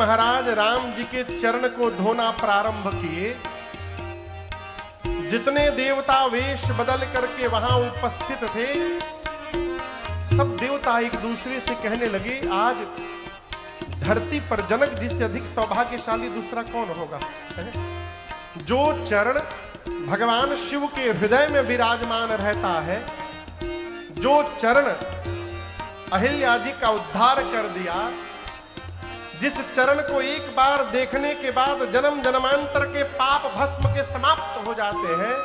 महाराज राम जी के चरण को धोना प्रारंभ किए, जितने देवता वेश बदल करके वहां उपस्थित थे, सब देवता एक दूसरे से कहने लगे, आज धरती पर जनक जी से अधिक सौभाग्यशाली दूसरा कौन होगा। जो चरण भगवान शिव के हृदय में विराजमान रहता है, जो चरण अहिल्या जी का उद्धार कर दिया, जिस चरण को एक बार देखने के बाद जन्म जन्मांतर के पाप भस्म के समाप्त हो जाते हैं,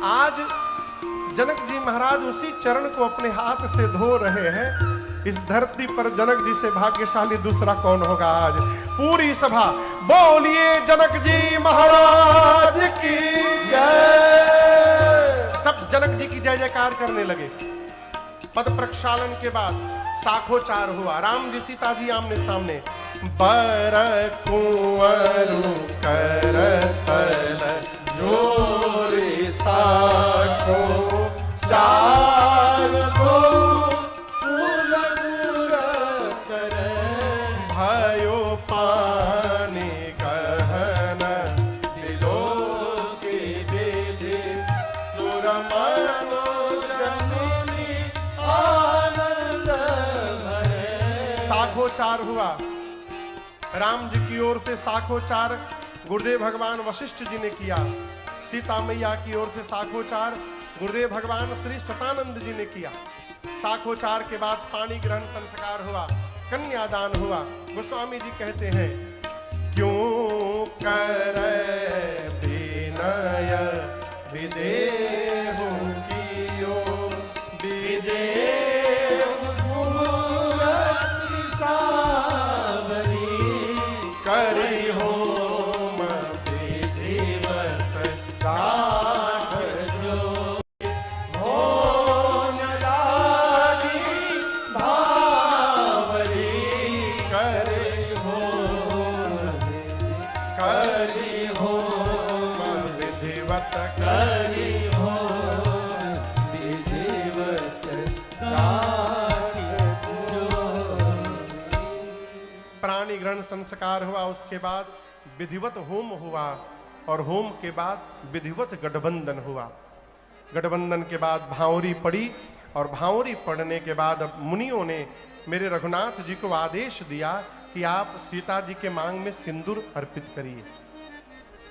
आज जनक जी महाराज उसी चरण को अपने हाथ से धो रहे हैं। इस धरती पर जनक जी से भाग्यशाली दूसरा कौन होगा। आज पूरी सभा बोलिए जनक जी महाराज की जय। सब जनक जी की जय जयकार करने लगे। पद प्रक्षालन के बाद साखोचार हुआ। राम जी सीता जी आमने सामने। बर कुंवरु करतल जोरी साखो चार दो भयो पानी गहन दिलो के दे सुरमनो जननी आनंद भरे। साखोचार हुआ। राम जी की ओर से साखोचार गुरुदेव भगवान वशिष्ठ जी ने किया। सीता मैया की ओर से साखोचार गुरुदेव भगवान श्री सतानंद जी ने किया। साखोचार के बाद पानी ग्रहण संस्कार हुआ, कन्यादान हुआ। गोस्वामी जी कहते हैं, क्यों कर विनय विदेहु कियो विदेहु मूरति सावरी करी होम विधिवत काठ जो होम लागी भावरी करी होम विधिवत करी होम विधिवत काठ जो। प्राणी ग्रहण संस्कार हुआ। उसके बाद विधिवत होम हुआ और होम के बाद विधिवत गठबंधन हुआ। गठबंधन के बाद भांवरी पड़ी और भांवरी पड़ने के बाद अब मुनियों ने मेरे रघुनाथ जी को आदेश दिया कि आप सीता जी के मांग में सिंदूर अर्पित करिए।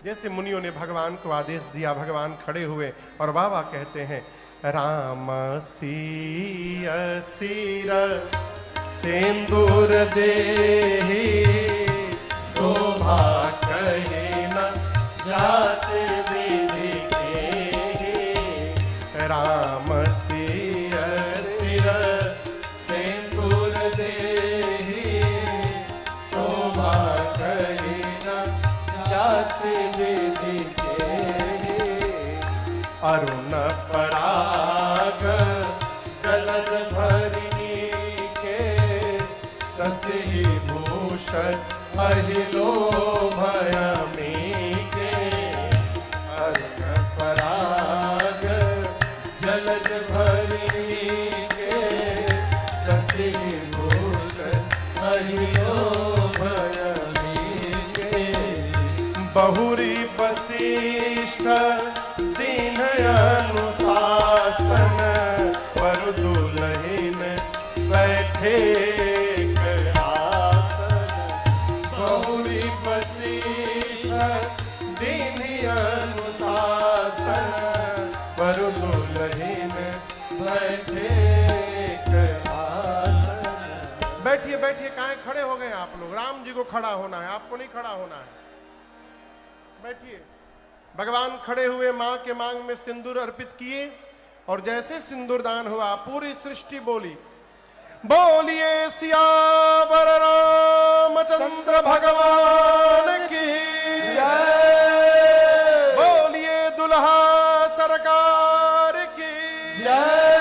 जैसे मुनियों ने भगवान को आदेश दिया, भगवान खड़े हुए और बाबा कहते हैं, राम सीय सिर सिंदूर देहि शोभा कहे न जाते विधि के। राम सिय सिर सिंदूर देहि शोभा कहे न जाते विधि के। अरुण पराग जलद भरिणी के ससी भूषण अहिलो भयमी के। अरुण पराग जलद भरिणी के ससी भूषण अहिलो भयमी के। बहुरी वशिष्ठ दीन अनुशासन पर दुलहिन बैठे आसन। बहुरी वशिष्ठ दीन अनुशासन पर दुलहिन बैठे आसन। बैठिए बैठिए, काहे खड़े हो गए आप लोग। राम जी को खड़ा होना है, आपको नहीं खड़ा होना है। बैठिए। भगवान खड़े हुए, मां के मांग में सिंदूर अर्पित किए और जैसे सिंदूर दान हुआ, पूरी सृष्टि बोली, बोलिए सियावर रामचंद्र भगवान की जय। बोलिए दुल्हा सरकार की जय।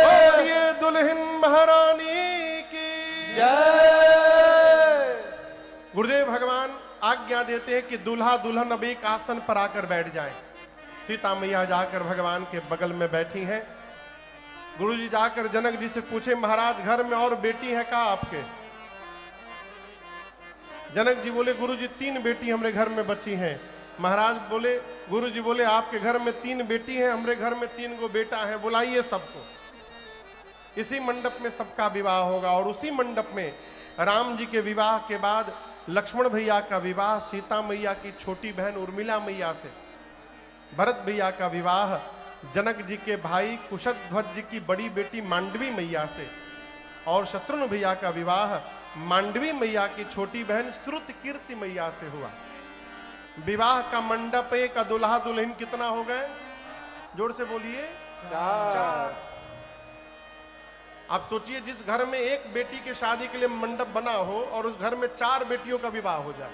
बोलिए दुल्हन महारानी की जय। गुरुदेव भगवान आज्ञा देते हैं कि दूल्हा दुल्हन अब एक आसन पर आकर बैठ जाएं। सीता मैया जाकर भगवान के बगल में बैठी हैं। गुरुजी जाकर जनक जी से पूछे, महाराज घर में और बेटी है का आपके। जनक जी बोले गुरु जी 3 बेटी हमारे घर में बची हैं। महाराज बोले, गुरु जी बोले आपके घर में 3 बेटी हैं, हमारे घर में 3 गो बेटा है, बुलाइए सबको। इसी मंडप में सबका विवाह होगा। और उसी मंडप में राम जी के विवाह के बाद लक्ष्मण भैया का विवाह सीता मैया की छोटी बहन उर्मिला मैया से, भरत भैया का विवाह जनक जी के भाई कुशध्वज जी की बड़ी बेटी मांडवी मैया से, और शत्रुघ्न भैया का विवाह मांडवी मैया की छोटी बहन श्रुत कीर्ति मैया से हुआ। विवाह का मंडप एक, दुल्हा दुल्हन कितना हो गए? जोर से बोलिए, 4। आप सोचिए जिस घर में एक बेटी के शादी के लिए मंडप बना हो और उस घर में 4 बेटियों का विवाह हो जाए,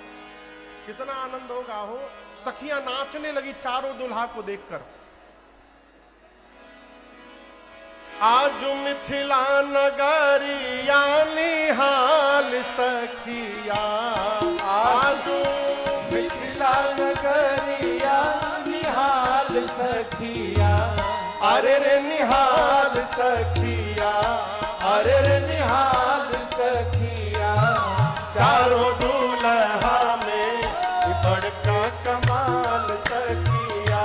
कितना आनंद होगा हो। सखियां नाचने लगी चारों दुल्हा को देखकर। आज मिथिला नगरिया निहाल सखिया, आज मिथिला नगरिया निहाल सखिया, अरे रे निहाल सखिया, अरे रे निहाल सखिया, चारों दूल्हा में बड़का कमाल सखिया,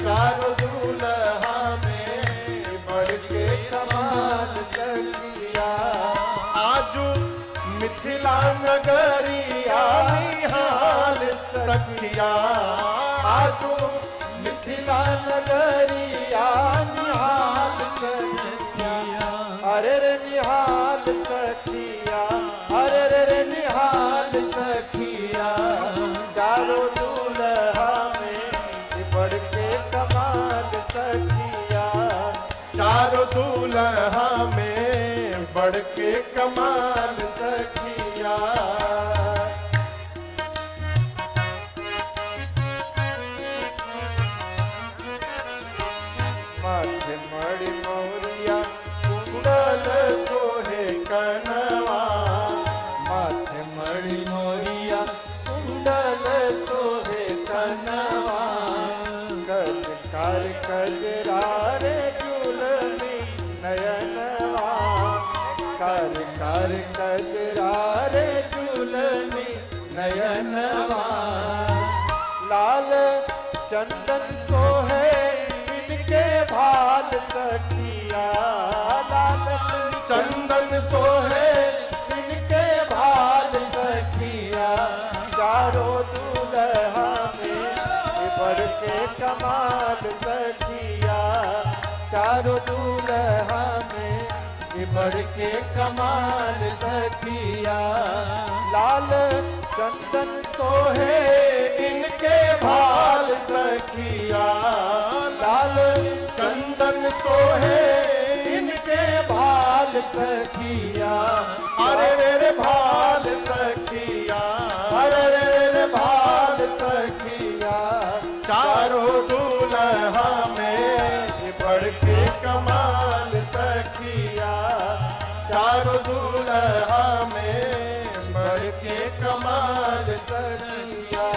चारों दूल्हा में बड़के कमाल सखिया, आजू मिथिला नगरिया निहाल सखिया, आजो मिथिला नगरिया निहाल सखिया, अरे रे निहाल सखिया, अरे रे निहाल सखिया, चारों दूल्हा में बड़के कमाल सखिया, चारों दूल्हा में बड़के कमाल सखिया। माथे मणि मोरिया कुंडल सोहे कनवा, माथे मणि मोरिया कुंडल सोहे कनवा, कज कर कजरा रे जुलमी नयनवा, कर कर कजरा रे जुलमी नयनवा, लाल चंदन सोहे इनके भाल सखिया, लाल चंदन सोहे इनके भाल सखिया, चारों दूल्हा में बड़के कमाल सखिया, चारों दूल्हा में बड़के कमाल सखिया, लाल चंदन सोहे इनके भाल सखिया, लाल चंदन सोहे इनके भाल सखिया, अरे रे भाल सखिया, अरे रे भाल सखिया, चारों दूल्हा में बड़के कमाल सखिया, चारों दूल्हा में बड़के कमाल सखिया।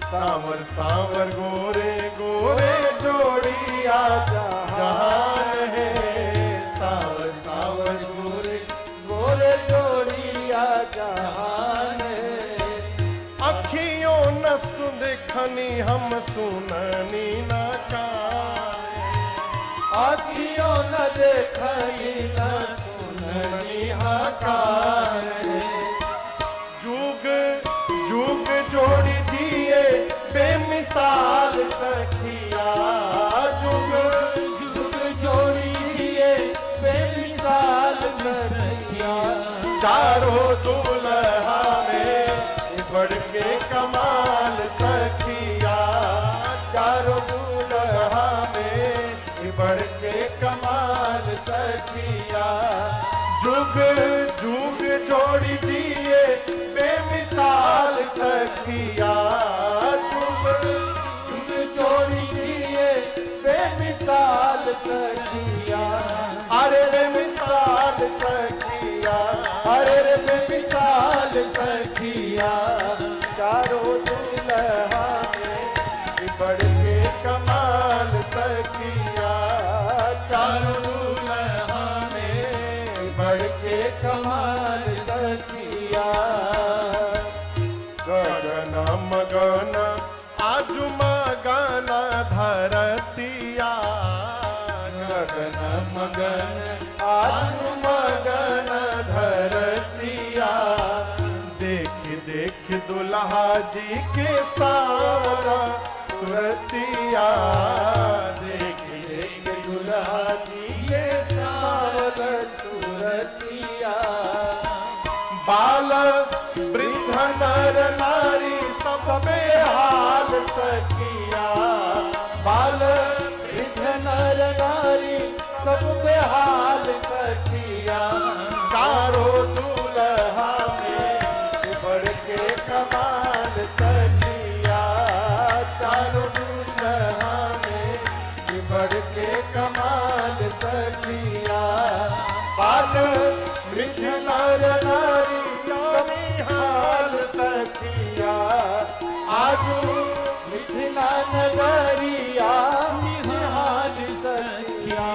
सांवर सांवर गोरे गोरे जोड़िया जहान है, सांवर सांवर गोरे गोरे जोड़िया जहान है, अखियों न सुदेखनी हम सुननी न कान, आँखियों न देखी न सुननी हकार, जुग जुग जोड़ी जिए बेमिसाल सखिया, जुग जुग जोड़ी दिए बेमिसाल सखिया, चारों दूल्हा में बड़के कमाल सखिया, चारों दूल्हा में बड़के कमाल सखिया, जुग जुग जोड़ी दिए बेमिसाल सखिया, जुग जुग जोड़ी दिए बेमिसाल सखिया, अरे बेमिसाल सखिया, अरे रे बेमिसाल सखिया, चारों दूल्हा में बड़के कमाल सखिया, चारों दूल्हा में बड़के कमाल सखिया, सखिया गगन मगन आजु मगन धरतिया गगन मगन आज मगन धरतिया देख देख दुल्हा जी के सारा सुरतिया देख देख दुल्हा जी के सावर सूरतिया बाल वृद्ध नर नारी सब बेहाल सखिया बाल वृद्ध नर नारी सब बेहाल सखिया चारों दुल्हा में बढ़ के कमाल सखिया चारों दुल्हा में बढ़ के कमाल सखिया बाल वृद्ध नर नारी हाल सखिया आजू मिथिला नगरिया निहाल सखिया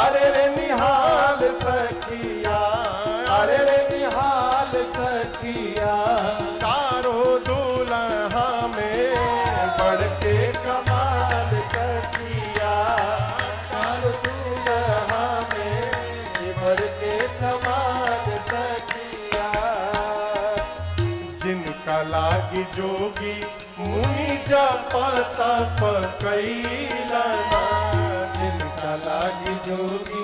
अरे रे निहाल सखिया अरे रे निहाल सखिया चारों दुल्हा में बढ़ के कमाल सखिया चारों दुल्हा में बढ़ के कमाल सखिया जिनका लागी जोगी मुनि जप तप कैलना जिनका लागी जोगी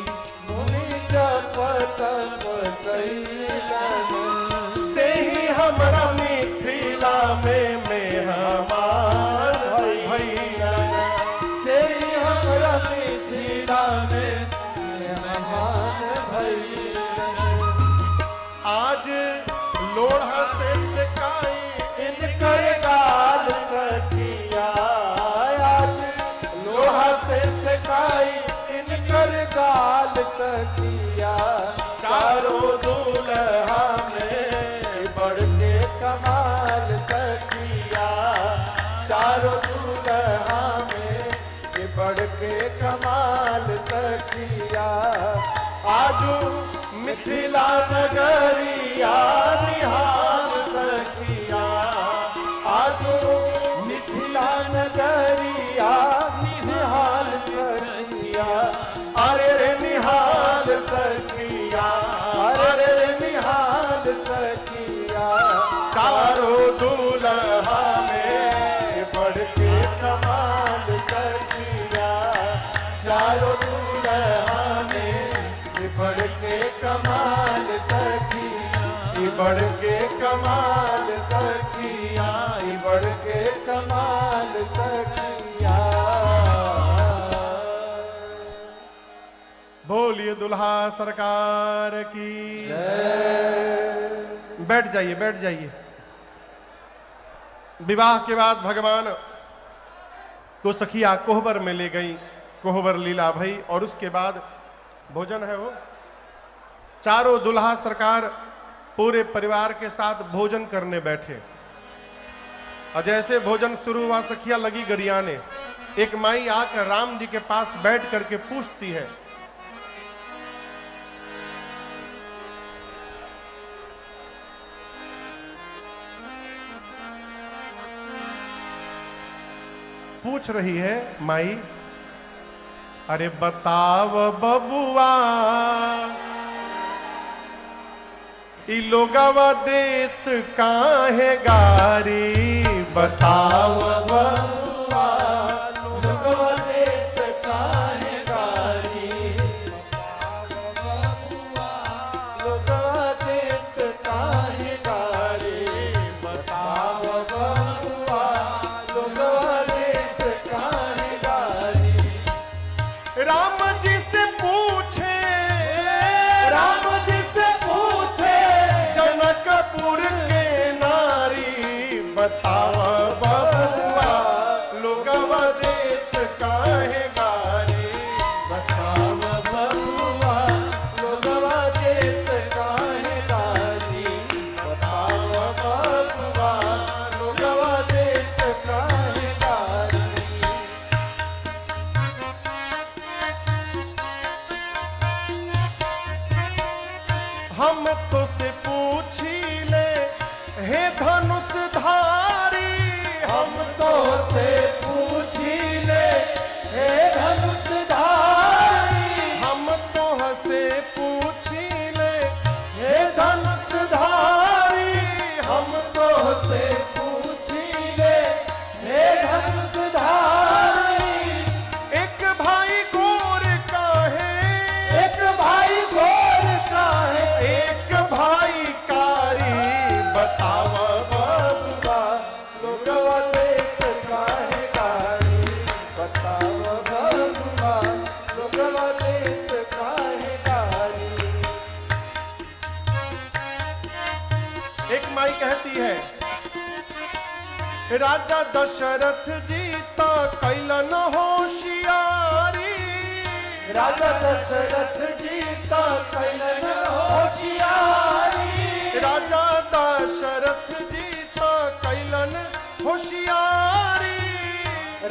मुनि जप तप कैलन से ही हमरा मिथिला में मेहमान भइलन से हमरा मिथिला में मेहमान भइलन आज लोढ़ा से सिकाई इनकर गाल सखिया आज लोहा से सकाई इनकर गाल सखिया चारों दुल्हा में बढ़ के कमाल सखिया चारों दुल्हा में बढ़ के कमाल सखिया आजू मिथिला नगरिया निहाल सखिया आजू मिथिला नगरिया निहाल सखिया अरे रे निहाल सखिया अरे रे निहाल सखिया चारों दुल्हा में बढ़ के कमाल सखिया चारों दुल्हा में बढ़ के कमाल सखिया बढ़ के कमाल सखिया बढ़ के कमाल सखिया बोलिए दुल्हा सरकार की बैठ जाइए बैठ जाइए। विवाह के बाद भगवान को सखिया कोहबर में ले गई, कोहबर लीला भई और उसके बाद भोजन है वो। चारों दुल्हा सरकार पूरे परिवार के साथ भोजन करने बैठे और जैसे भोजन शुरू हुआ सखिया लगी गरियाने। एक माई आकर राम जी के पास बैठ करके पूछती है, पूछ रही है माई, अरे बताव बबुआ ई लोगवा देत काहे गारी, बताव बबुआ लोगवा देत काहे गारी, लोगवा देत काहे गारी, बताव बबुआ लोगवा देत काहे गारी। राम जी से पूछे, राम जी से पूछे जनकपुर के नारी, बताव बबुआ लोगवा देत काहे गारी, बताव बबुआ लोगवा देत काहे गारी, बताव बबुआ लोगवा देत काहे गारी। हम तो से पूछी ले एक माई कहती है, राजा दशरथ जीता कैलन होशियारी, राजा दशरथ जीता कैलन होशियारी, राजा दशरथ जीता कैलन होशियारी,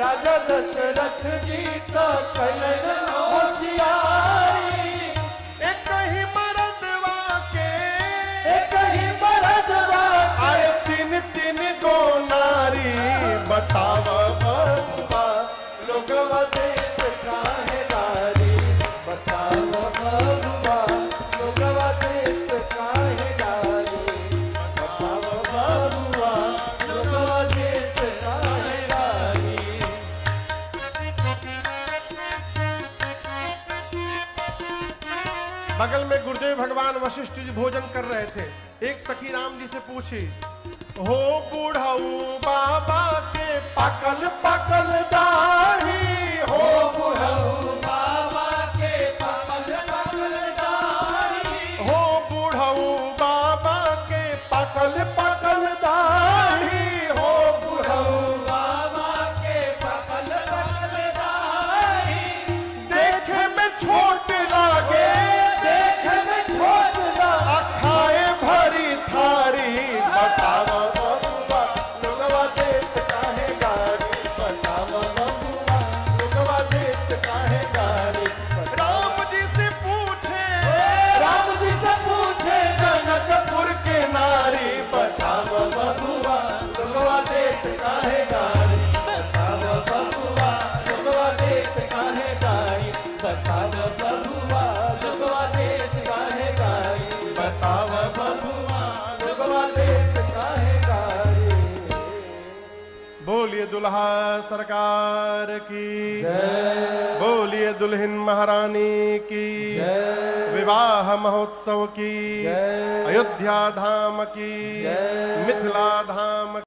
राजा दशरथ जीता कैलन होशियारी, एक ही मरदवा के एक ही मरदवा आए तीन तीन गो नारी, बताव बबुआ लोगवा देत काहे नारी, बताव बबुआ लोगवा देत काहे नारी, बताव बबुआ लोगवा देत काहे नारी। बगल में गुरुदेव भगवान वशिष्ठ जी भोजन कर रहे थे। एक सखी राम जी से पूछी, हो बूढ़ऊ बाबा के पाकल पाकल दाढ़ी, हो बुढ़ऊ बाबा के पाकल पाकल दाढ़ी, हो बूढ़ऊ बाबा के पाकल पाकल दाढ़ी, हो बुढ़ऊ बाबा के पाकल पाकल दाढ़ी, देखे में छोट लागे, देख में छोट ना खाए भरी थारी, बताव बबुआ लोगवा देत काहे गारी, बताव बबुआ लोगवा देत काहे गारी। राम जी से पूछे राम जी से पूछे जनकपुर के नारी, बताव बबुआ लोगवा देत काहे गारी, बताव बबुआ लोगवा देत काहे गारी, बताव बबुआ लोगवा देत काहे गारी, बताव बबुआ लोगवा देत काहे गारी। बोलिए दुल्हा सरकार की, जय बोलिए दुल्हन महारानी की, जय विवाह महोत्सव की, जय अयोध्या धाम की, जय मिथिला धाम